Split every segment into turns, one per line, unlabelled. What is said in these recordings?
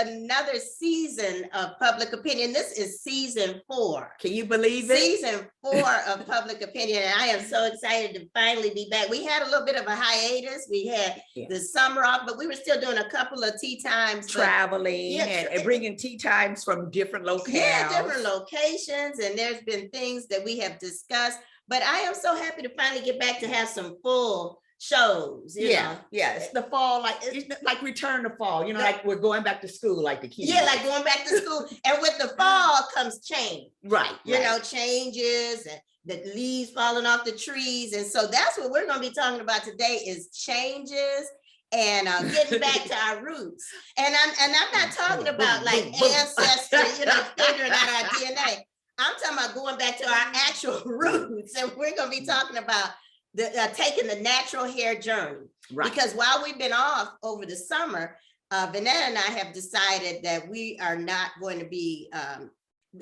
another season of Public Opinion. This is season 4.
Can you believe it?
Season 4 of Public Opinion. And I am so excited to finally be back. We had a little bit of a hiatus. We had the summer off, but we were still doing a couple of tea times.
Traveling and bringing tea times from different locales.
Yeah, different locations. And there's been things that we have discussed. But I am so happy to finally get back to have some full shows. You know?
It's the fall, it's like return to fall, like we're going back to school, like the kids.
Yeah, like going back to school. And with the fall comes change.
Right.
You know, changes and the leaves falling off the trees. And so that's what we're going to be talking about today is changes and getting back to our roots. And I'm not talking about like ancestry, figuring out our DNA. I'm talking about going back to our actual roots. And we're going to be talking about taking the natural hair journey. Right. Because while we've been off over the summer, Vanetta and I have decided that we are not going to be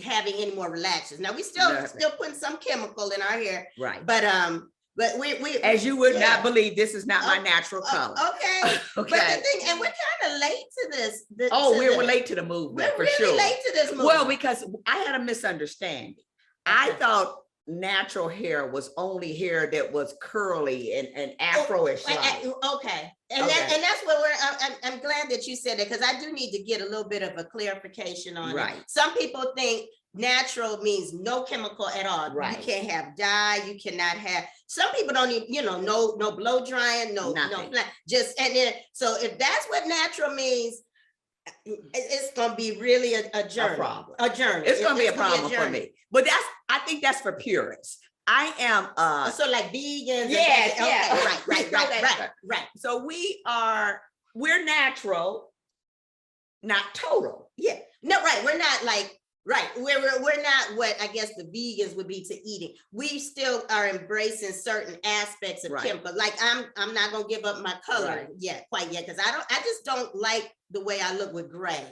having any more relaxers. Now we still putting some chemical in our hair. Right. But we
as you would not believe, this is not my natural color.
Okay. But the thing, and we're kind of late to this.
We're late to the movement.
We're really late to this movement.
Well, because I had a misunderstanding. I thought natural hair was only hair that was curly and afro-ish.
Okay. And that's what I'm glad that you said that, because I do need to get a little bit of a clarification on it. Some people think natural means no chemical at all. Right. You can't have dye. You cannot have. Some people don't even, no blow drying, no just, and then so if that's what natural means, it's gonna be really a journey. A journey.
It's gonna be a problem for me. But I think that's for purists. I am
so like vegans. Right.
So we're natural, not total.
Yeah. No, right. We're not like we're not what I guess the vegans would be to eating. We still are embracing certain aspects of chemical. Like I'm not gonna give up my color quite yet, because I just don't like the way I look with gray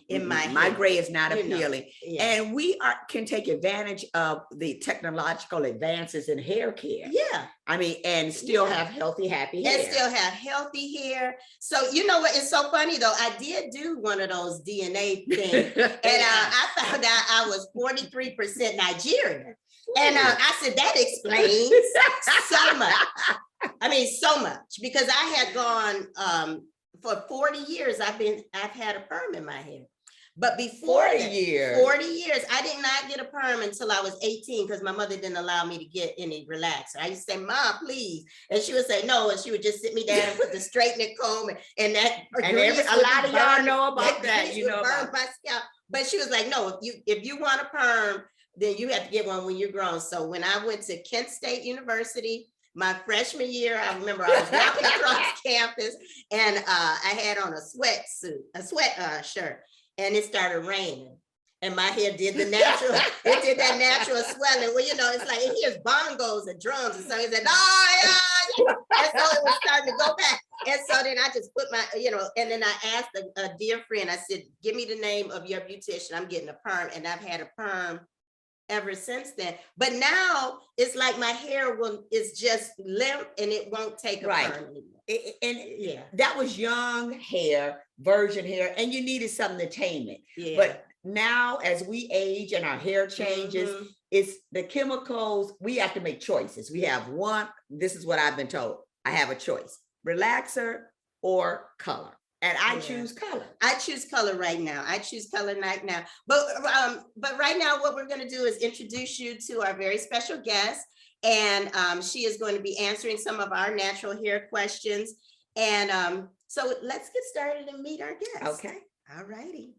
in my hair.
My gray is not appealing. And we can take advantage of the technological advances in hair care. Yeah. I mean, and still have healthy, happy hair.
And still have healthy hair. So you know what? It's so funny though. I did do one of those DNA things, and I found out I was 43% Nigerian. And I said that explains so much. I mean, so much, because I had gone for 40 years. I've had a perm in my hair. But before 40 years, I did not get a perm until I was 18, because my mother didn't allow me to get any relaxer. I used to say, "Mom, please," and she would say no, and she would just sit me down and put the straightening comb and that.
And a lot of y'all know about that. You know about
my scalp. But she was like, "No, if you want a perm, then you have to get one when you're grown." So when I went to Kent State University, my freshman year, I remember I was walking across campus, and I had on a sweat shirt. And it started raining, and my hair did the natural. It did that natural swelling. Well, it's like it hears bongos and drums, and so he said, "Oh, yeah." And so it was starting to go back. And so then I just put my, and then I asked a dear friend. I said, "Give me the name of your beautician. I'm getting a perm," and I've had a perm ever since then. But now it's like my hair is just limp, and it won't take a perm anymore.
That was young hair, virgin hair, and you needed something to tame it. Yeah. But now, as we age and our hair changes, it's the chemicals. We have to make choices. We have one. This is what I've been told. I have a choice: relaxer or color. And I choose color.
I choose color right now. But right now, what we're going to do is introduce you to our very special guest. And she is going to be answering some of our natural hair questions. And so let's get started and meet our guest.
Okay.
All righty.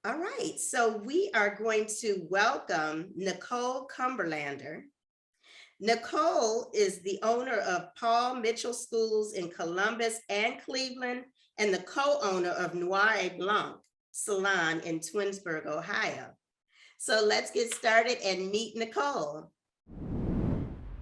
All right. So we are going to welcome Nicole Cumberlander. Nicole is the owner of Paul Mitchell Schools in Columbus and Cleveland, and the co-owner of Noir et Blanc Salon in Twinsburg, Ohio. So let's get started and meet Nicole.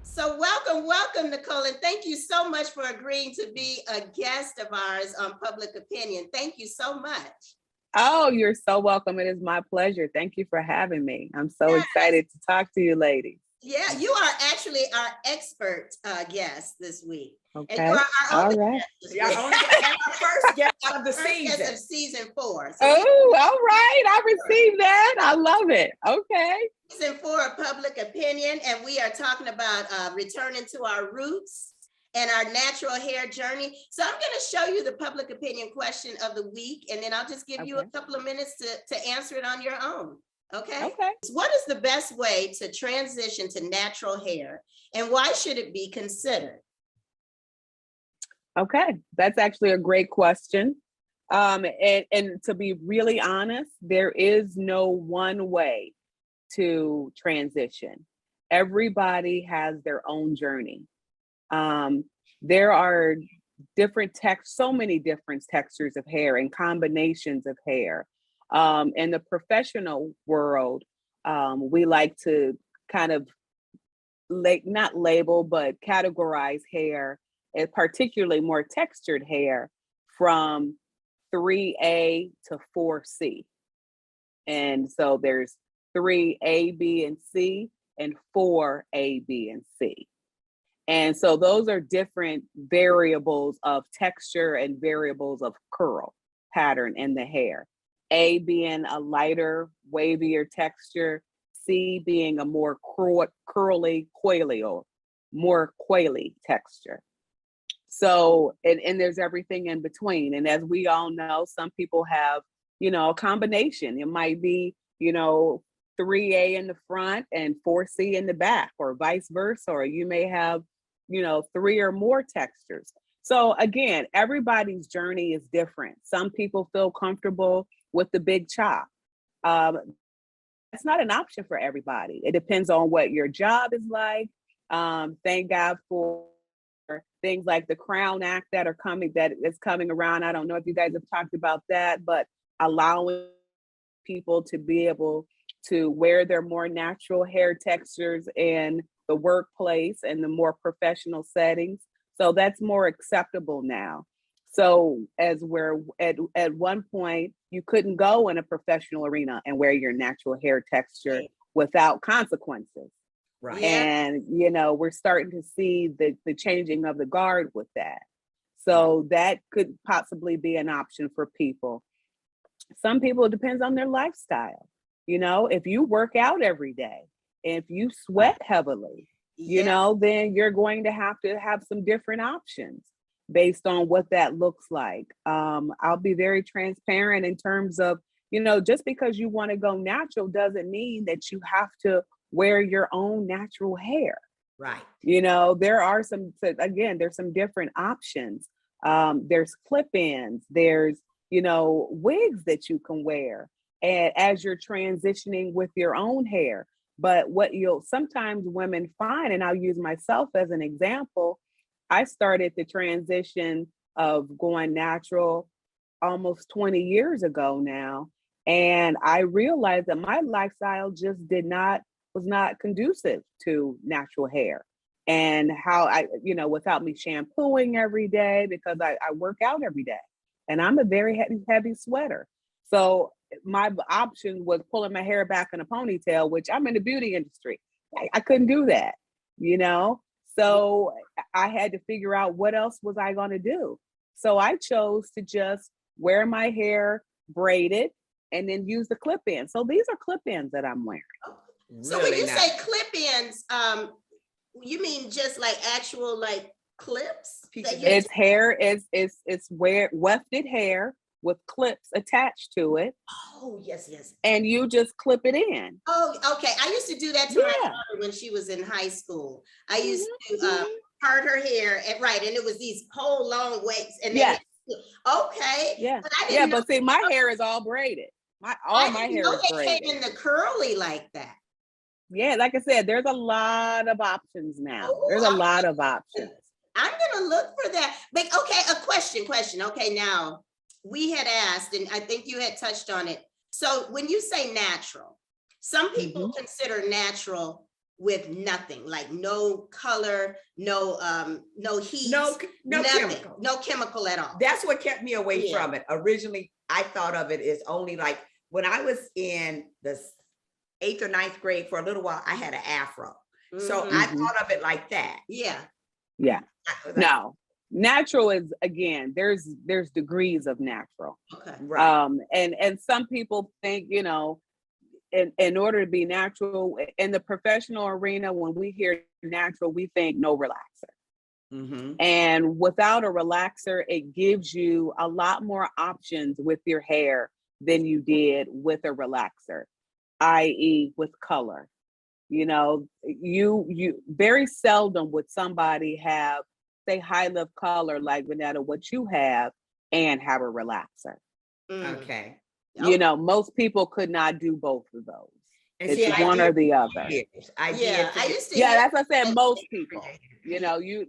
So welcome, Nicole, and thank you so much for agreeing to be a guest of ours on Public Opinion. Thank you so much.
Oh, you're so welcome. It is my pleasure. Thank you for having me. I'm so excited to talk to you ladies.
Yeah, you are actually our expert guest this week. And
Okay.
you are our
All
only
right.
guest this
Yeah,
week.
only and our first guest of the
First guest
season.
of season 4. So
Oh, all right. I received that. I love it. Okay.
season 4 of Public Opinion, and we are talking about returning to our roots and our natural hair journey. So I'm going to show you the public opinion question of the week, and then I'll just give you a
Okay.
couple of minutes to answer it on your own. Okay.
Okay.
What is the best way to transition to natural hair, and why should it be considered?
Okay. That's actually a great question. And to be really honest, there is no one way to transition. Everybody has their own journey. There are so many different textures of hair and combinations of hair. In the professional world, we like to kind of not label, but categorize hair, and particularly more textured hair, from 3A to 4C. And so there's 3A, B, and C, and 4A, B, and C. And so those are different variables of texture and variables of curl pattern in the hair. A being a lighter, wavier texture, C being a more curly, coily, or more coily texture. So, and there's everything in between. And as we all know, some people have, a combination. It might be, 3A in the front and 4C in the back, or vice versa, or you may have 3 or more textures. So again, everybody's journey is different. Some people feel comfortable with the big chop. That's not an option for everybody. It depends on what your job is like. Thank God for things like the Crown Act that is coming around. I don't know if you guys have talked about that, but allowing people to be able to wear their more natural hair textures in the workplace and the more professional settings. So that's more acceptable now. So as we're at one point, you couldn't go in a professional arena and wear your natural hair texture without consequences.
Right.
And, we're starting to see the changing of the guard with that. So that could possibly be an option for people. Some people, it depends on their lifestyle. If you work out every day, if you sweat heavily, then you're going to have some different options based on what that looks like. I'll be very transparent in terms of, just because you want to go natural doesn't mean that you have to wear your own natural hair.
Right.
There are there's some different options. There's clip-ins, there's, wigs that you can wear and as you're transitioning with your own hair. But what sometimes women find, and I'll use myself as an example, I started the transition of going natural almost 20 years ago now. And I realized that my lifestyle just was not conducive to natural hair. And how without me shampooing every day, because I work out every day and I'm a very heavy sweater. So my option was pulling my hair back in a ponytail, which I'm in the beauty industry. I couldn't do that, So I had to figure out what else was I going to do. So I chose to just wear my hair braided and then use the clip-ins. So these are clip-ins that I'm wearing.
So when you say clip-ins, you mean just like actual like clips?
It's hair, it's wefted hair with clips attached to it.
Oh, yes.
And you just clip it in.
Oh, okay. I used to do that to my daughter when she was in high school. I used to part her hair, and it was these whole long waves. And then okay.
Yeah.
But
but see, my hair is all braided. My hair is braided.
Came in the curly like that.
Yeah, like I said, there's a lot of options now. There's a lot of options.
I'm gonna look for that. But okay, a question. Okay, now we had asked, and I think you had touched on it. So when you say natural, some people consider natural with nothing, like no color, no heat,
no
nothing,
chemical.
no chemical at all.
That's what kept me away from it. Originally, I thought of it as only like when I was in the 8th or 9th grade for a little while, I had an afro. So I
Mhm.
thought of it like that.
Yeah.
Yeah.
I was like,
No. Natural is, again, there's degrees of natural.
Okay.
right.
And some people think, in order to be natural in the professional arena, when we hear natural, we think no relaxer.
Mm-hmm.
And without a relaxer, it gives you a lot more options with your hair than you did with a relaxer, i.e. with color. You very seldom would somebody have, say, high lift color like Vanetta, what you have, and have a relaxer.
Okay.
Most people could not do both of those.
And
It's
see, I
one
did
or the
for
other.
years. I
Yeah,
did.
I used to
Yeah,
hear.
that's what I said. Most
for
people.
years.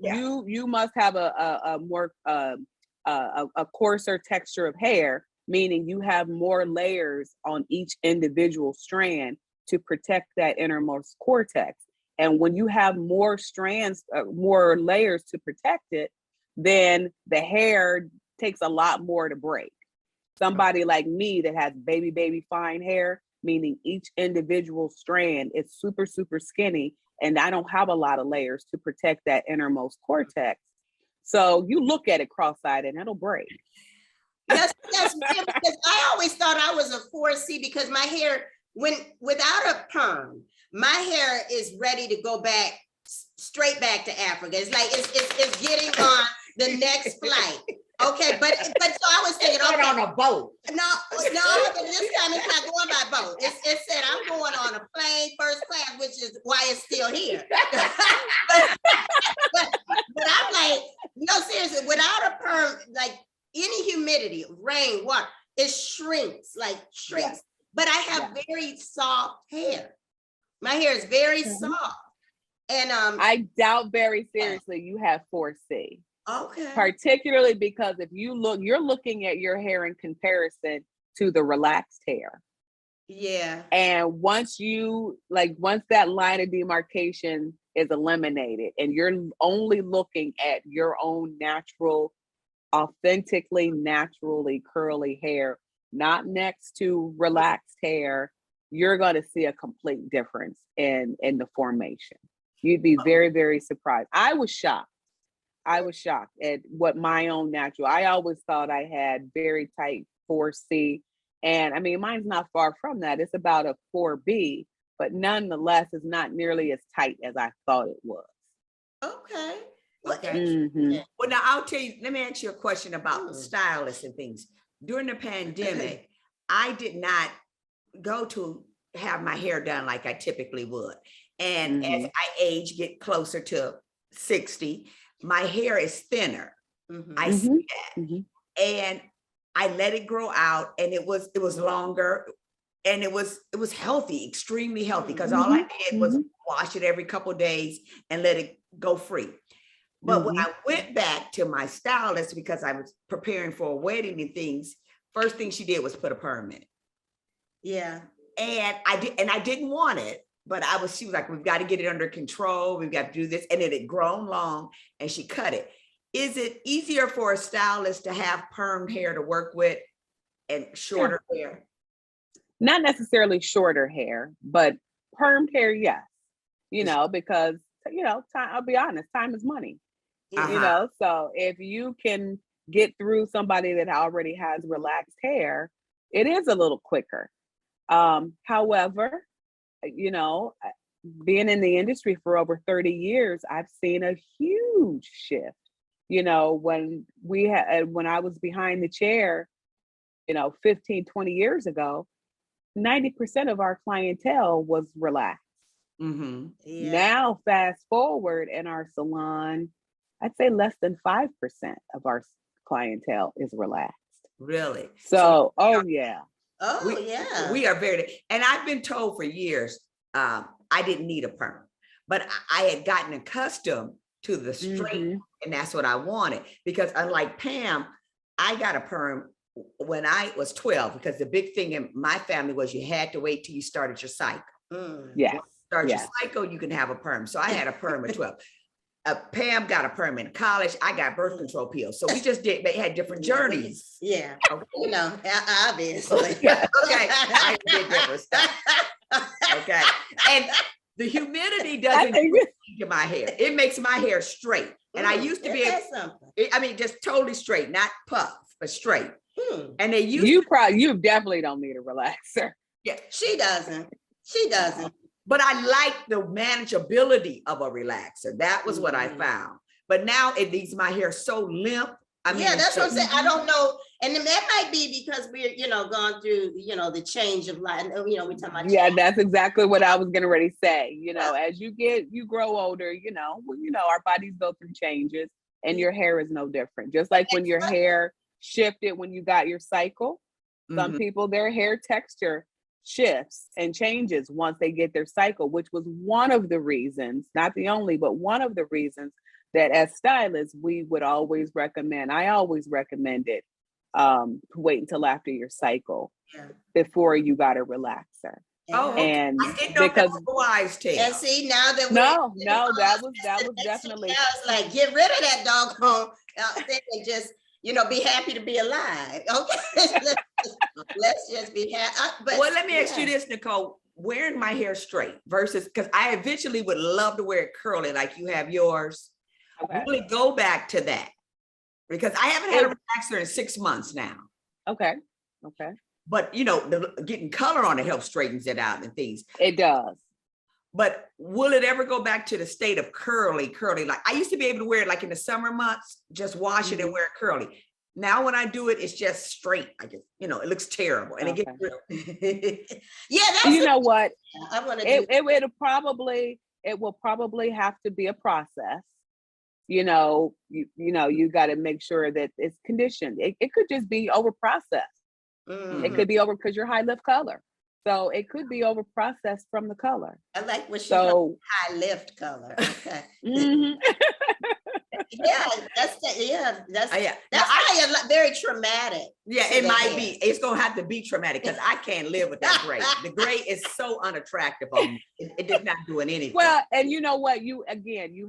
Yeah.
You must have a more a coarser texture of hair, meaning you have more layers on each individual strand to protect that innermost cortex. And when you have more strands, more layers to protect it, then the hair takes a lot more to break. Somebody like me that has baby fine hair, meaning each individual strand is super, super skinny, and I don't have a lot of layers to protect that innermost cortex. So you look at it cross-eyed and it'll break.
Yes, that's weird because I always thought I was a 4C because my hair, without a perm, my hair is ready to go back straight back to Africa. It's like it's getting on the next flight. Okay, but so I was thinking,
It's
okay,
on a boat.
no, but this time it's not going by boat. It said I'm going on a plane first class, which is why it's still here. but I'm like, no, seriously, without a perm, like any humidity, rain, water, it shrinks.
Yeah.
But I have very soft hair. My hair is very soft. And
I doubt very seriously you have 4C.
Okay.
Particularly because if you're looking at your hair in comparison to the relaxed hair.
Yeah.
And once that line of demarcation is eliminated and you're only looking at your own natural, authentically, naturally curly hair, not next to relaxed hair, you're going to see a complete difference in the formation. You'd be very, very surprised. I was shocked at what my own natural. I always thought I had very tight 4C. And I mean, mine's not far from that. It's about a 4B, but nonetheless, it's not nearly as tight as I thought it was.
Okay.
Okay.
Mhm.
Well, now I'll tell you, let me ask you a question about the stylists and things. During the pandemic, I did not go to have my hair done like I typically would. And as I age, get closer to 60, my hair is thinner. I see that. And I let it grow out, and it was longer, and it was healthy, extremely healthy, because all I did was wash it every couple of days and let it go free. But when I went back to my stylist, because I was preparing for a wedding and things, first thing she did was put a perm in it.
Yeah.
And I didn't want it, but she was like, we've got to get it under control. We've got to do this. And it had grown long, and she cut it. Is it easier for a stylist to have permed hair to work with and shorter hair?
Not necessarily shorter hair, but permed hair, yes. Because, time, I'll be honest, time is money. So if you can get through somebody that already has relaxed hair, it is a little quicker. However, being in the industry for over 30 years, I've seen a huge shift. When I was behind the chair, 15, 20 years ago, 90% of our clientele was relaxed.
Yeah.
Now, fast forward in our salon, I'd say less than 5% of our clientele is relaxed.
Really?
So yeah.
Oh, yeah.
We are very, and I've been told for years, I didn't need a perm, but I had gotten accustomed to the straight, and that's what I wanted. Because unlike Pam, I got a perm when I was 12, because the big thing in my family was you had to wait till you started your cycle.
Yes.
Start your cycle, you can have a perm. So I had a perm at 12. Pam got a perm in college. I got birth control pills. So we just had different journeys.
Yeah.
Okay.
Obviously.
Okay. I did different stuff. Okay. the humidity
I
doesn't
think
do anything to my hair. It makes my hair straight. And I used to be able,
something.
I mean, just totally straight, not puff, but straight. And they used
you definitely don't need a relaxer.
yeah,
She doesn't. She doesn't.
but I like the manageability of a relaxer. That was what I found. But now it leaves my hair so limp. I mean,
yeah, that's what I'm saying. I don't know. And then that might be because we're, gone through, the change of life. We're talking about
Yeah,
change.
that's exactly what I was getting ready to say. As you grow older, our bodies go through changes, and your hair is no different. Just like when your hair shifted when you got your cycle, some people, their hair texture shifts and changes once they get their cycle, which was one of the reasons, not the only, but one of the reasons that as stylists, we would always recommend, I always recommended wait until after your cycle before you got a relaxer.
Oh,
and
I didn't know
because
that was a wise tale.
And see, now that
no, that was definitely.
I was like, get rid of that doggone thing and just, be happy to be alive. Okay, let's just be happy.
Well, let me ask you this, Nicole. Wearing my hair straight versus, because I eventually would love to wear it curly like you have yours.
Okay.
Really go back to that, because I haven't had a relaxer in 6 months now.
Okay.
But getting color on it helps straightens it out and things.
It does.
But will it ever go back to the state of curly? Like I used to be able to wear it like in the summer months, just wash it and wear it curly. Now when I do it, it's just straight. I just, it looks terrible, and it gets real.
Yeah, that's
you know what?
I want to
It will probably have to be a process. You got to make sure that it's conditioned. It could just be over processed. It could be over because you're high lift color. So it could be over processed from the color.
I like what she called high lift color. Okay. Yeah, that's very traumatic.
Yeah, it might be. It's gonna have to be traumatic because I can't live with that gray. The gray is so unattractive on me. It is not doing anything.
Well, and you know what? You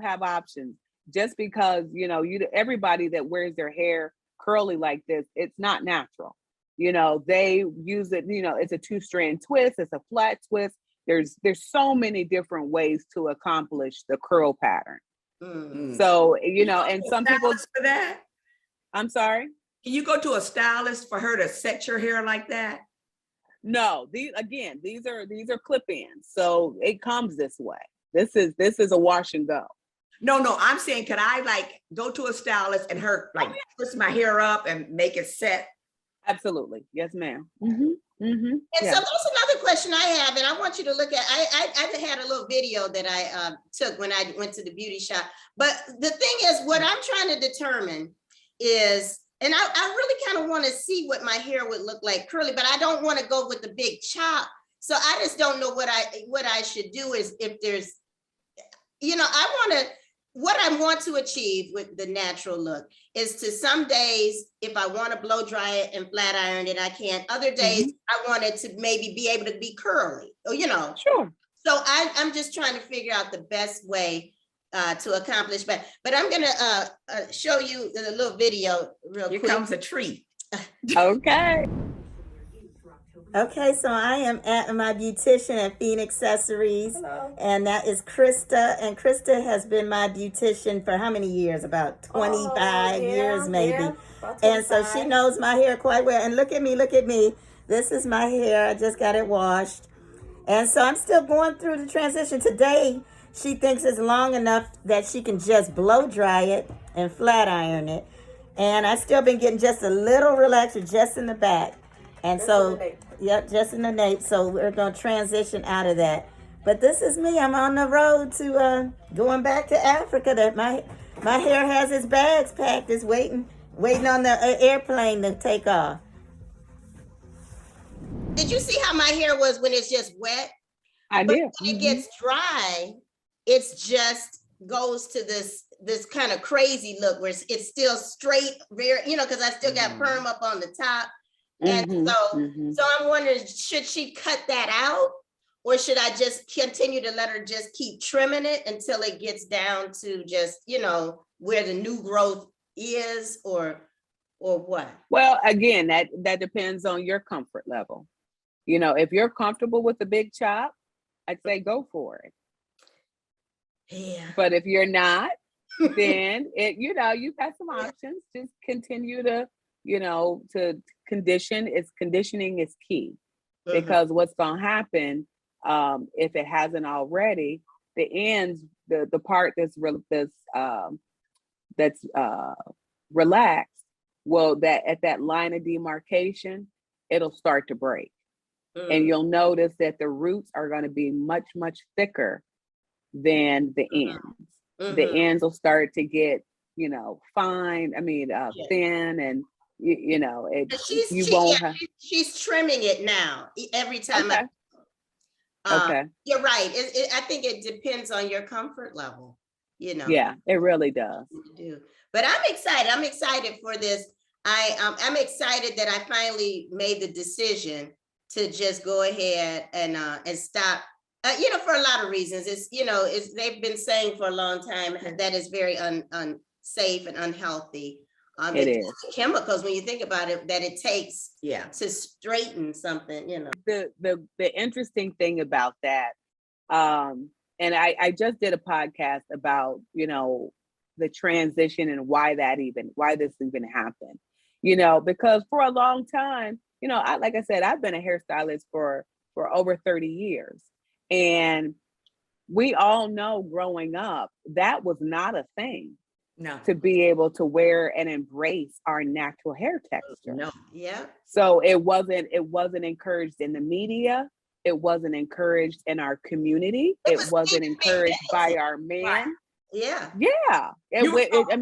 have options. Just because everybody that wears their hair curly like this, it's not natural. They use it. It's a 2-strand twist. It's a flat twist. There's so many different ways to accomplish the curl pattern. So and some people
for that.
I'm sorry.
Can you go to a stylist for her to set your hair like that?
No, these are clip-ins, so it comes this way. This is a wash and go.
No, I'm saying, could I go to a stylist and her twist my hair up and make it set?
Absolutely, yes, ma'am.
And so that's another question I have, and I want you to look at. I had a little video that I took when I went to the beauty shop. But the thing is, what I'm trying to determine is, and I really kind of want to see what my hair would look like curly, but I don't want to go with the big chop. So I just don't know what I should do. Is if there's, what I want to achieve with the natural look is to some days, if I want to blow dry it and flat iron it, I can. Other days, I want it to maybe be able to be curly,
Sure.
So I'm just trying to figure out the best way to accomplish. But I'm going to show you the little video real quick.
Here comes a treat.
Okay.
Okay, so I am at my beautician at Phoenix Accessories. Hello. And that is Krista. And Krista has been my beautician for how many years? About 25 years, maybe. Yeah, and so she knows my hair quite well. And look at me. This is my hair. I just got it washed. And so I'm still going through the transition. Today, she thinks it's long enough that she can just blow dry it and flat iron it. And I still been getting just a little relaxer just in the back. And so, just in the nape. So we're going to transition out of that. But this is me. I'm on the road to going back to Africa. That my hair has its bags packed. It's waiting on the airplane to take off. Did you see how my hair was when it's just wet?
I did.
When it gets dry, it's just goes to this kind of crazy look where it's still straight, very, because I still got perm up on the top. And so I'm wondering, should she cut that out, or should I just continue to let her just keep trimming it until it gets down to just, where the new growth is, or what?
Well, again, that depends on your comfort level. If you're comfortable with the big chop, I'd say go for it.
Yeah.
But if you're not, then you have some options. Just continue to, to conditioning is key, because what's going to happen, if it hasn't already, the ends, the part that's relaxed, well, that at that line of demarcation, it'll start to break. And you'll notice that the roots are going to be much, much thicker than the ends. The ends will start to get, fine. I mean, thin, and
she's trimming it now every time.
Okay. Okay.
You're right. I think it depends on your comfort level.
Yeah, it really does.
But I'm excited. I'm excited for this. I'm excited that I finally made the decision to just go ahead and stop. For a lot of reasons. They've been saying for a long time that is very unsafe and unhealthy.
It is.
Chemicals, when you think about it, that it takes to straighten something.
The interesting thing about that, and I just did a podcast about the transition and why this even happened. Because for a long time, like I said, I've been a hairstylist for over 30 years. And we all know growing up, that was not a thing.
No.
To be able to wear and embrace our natural hair texture.
No.
Yeah.
So it wasn't encouraged in the media. It wasn't encouraged in our community. It wasn't encouraged by our men.
Right. Yeah.
Yeah.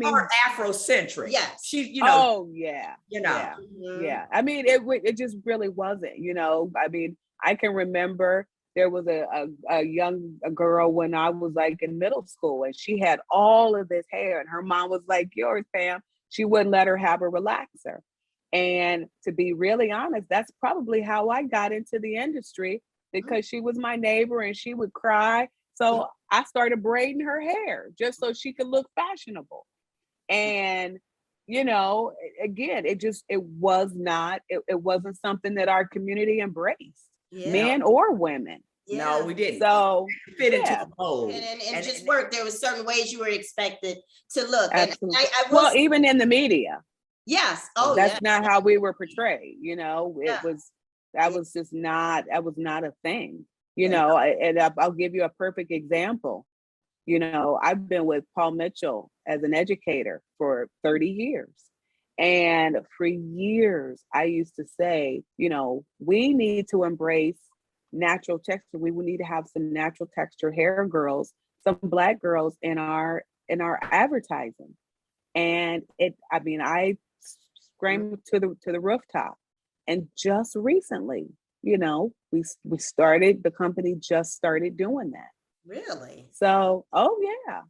Are Afrocentric.
Yes.
She,
Oh yeah.
Yeah.
Yeah. I mean, it just really wasn't. I mean, I can remember there was a young girl when I was like in middle school, and she had all of this hair, and her mom was like, yours, Pam. She wouldn't let her have a relaxer. And to be really honest, that's probably how I got into the industry, because she was my neighbor and she would cry. So I started braiding her hair just so she could look fashionable. And, again, it wasn't something that our community embraced, men or women.
Yeah.
No, we didn't.
So
fit into the mold.
And just work. There was certain ways you were expected to look.
Absolutely.
And
well, even in the media.
Yes.
That's not how we were portrayed. That was not a thing. I'll give you a perfect example. I've been with Paul Mitchell as an educator for 30 years. And for years, I used to say, we need to embrace natural texture. We would need to have some natural texture hair girls, some Black girls in our advertising. And I screamed to the rooftop. And just recently, the company just started doing that.
Really?
So, yeah.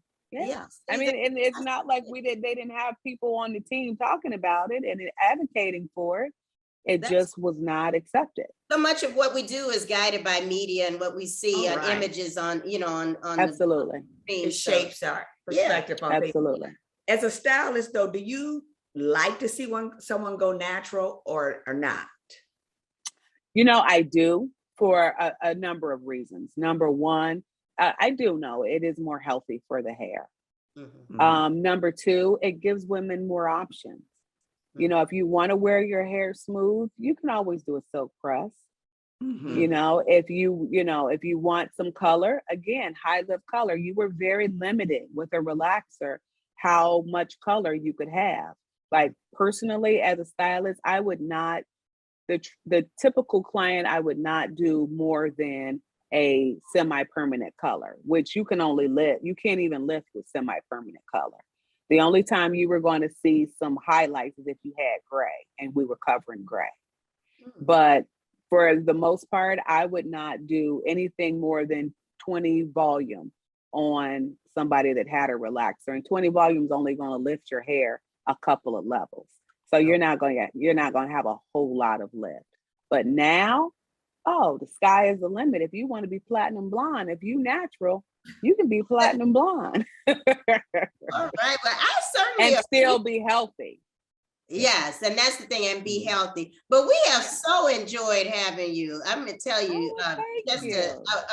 I mean, and it's
that's
not like they didn't have people on the team talking about it and advocating for it. It just was not accepted.
So much of what we do is guided by media and what we see on images on
Absolutely.
The
it shapes our perspective on
absolutely.
things. As a stylist, though, do you like to see someone go natural or not?
I do, for a number of reasons. Number one, I do know it is more healthy for the hair. Number two, it gives women more options. If you want to wear your hair smooth, you can always do a silk press. If you want some color, again, high lift color, you were very limited with a relaxer how much color you could have. Like personally, as a stylist, I would not, the typical client, I would not do more than a semi-permanent color, which you can't even lift with semi-permanent color. The only time you were going to see some highlights is if you had gray and we were covering gray. But for the most part, I would not do anything more than 20 volume on somebody that had a relaxer. And 20 volume is only going to lift your hair a couple of levels. So you're not going to have a whole lot of lift. But now, the sky is the limit. If you want to be platinum blonde, if you natural, you can be platinum blonde.
All right. Well, I certainly
and still be healthy.
Yes, and that's the thing, and be healthy. But we have so enjoyed having you. I'm gonna tell you, just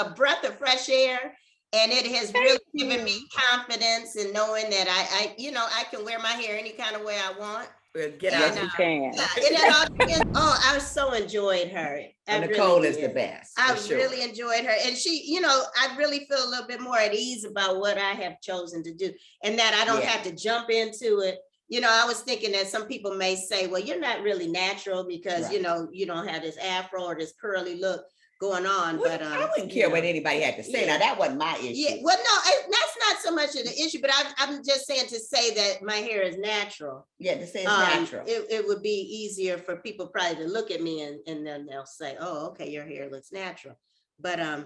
a breath of fresh air. And it has really given me
you.
confidence in knowing that I can wear my hair any kind of way I want.
We'll get
Yes,
out.
you can.
It all depends. Oh, I so enjoyed her. I
Nicole
really
is the
did.
best.
I
for sure.
really enjoyed her. And she, I really feel a little bit more at ease about what I have chosen to do, and that I don't
Yeah.
have to jump into it. I was thinking that some people may say, well, you're not really natural because,
Right.
you don't have this afro or this curly look going on.
Well,
But
I wouldn't care what anybody had to say.
yeah.
Now that wasn't my issue.
Yeah, well, no, that's not so much of the issue, but I'm just saying to say that my hair is natural.
Yeah, to say it's natural.
It would be easier for people probably to look at me and then they'll say, oh, okay, your hair looks natural. But I'm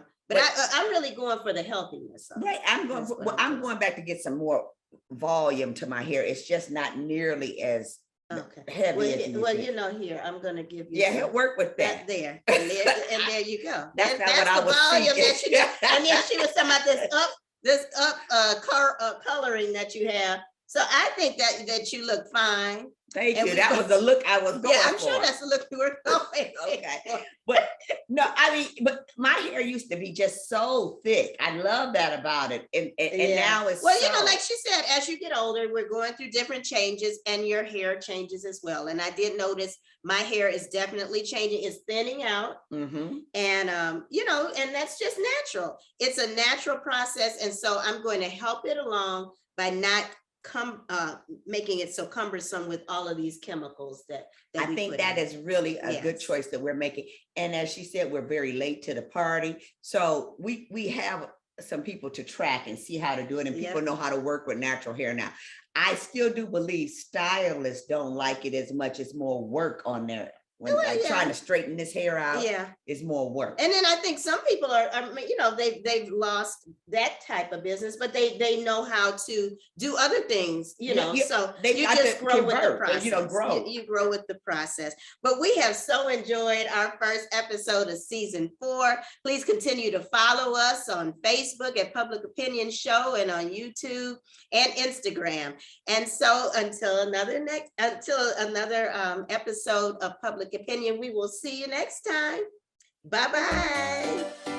really going for the healthiness of it.
Right. I'm going back to get some more volume to my hair. It's just not nearly as heavy as
here, I'm gonna give you
he'll work with that.
There. And there you go.
That's not what I was thinking.
And then she was talking about this coloring that you have. So I think that you look fine.
Thank you. That was the look I was going for.
Yeah, I'm sure that's the look you were going.
Okay. But no, but my hair used to be just so thick. I love that about it. And now it's
like she said, as you get older, we're going through different changes and your hair changes as well. And I did notice my hair is definitely changing. It's thinning out.
Mm-hmm.
And and that's just natural. It's a natural process. And so I'm going to help it along by not making it so cumbersome with all of these chemicals that
I think that is really a good choice that we're making. And as she said, we're very late to the party. So we have some people to track and see how to do it. And people know how to work with natural hair now. I still do believe stylists don't like it as much as more work on there. When trying to straighten this hair out, is more work.
And then I think some people are they've lost that type of business, but they know how to do other things, so you just grow with the process. You grow with the process. But we have so enjoyed our first episode of season 4. Please continue to follow us on Facebook at Public Opinion Show and on YouTube and Instagram. And so until another episode of Public Opinion, we will see you next time. Bye-bye.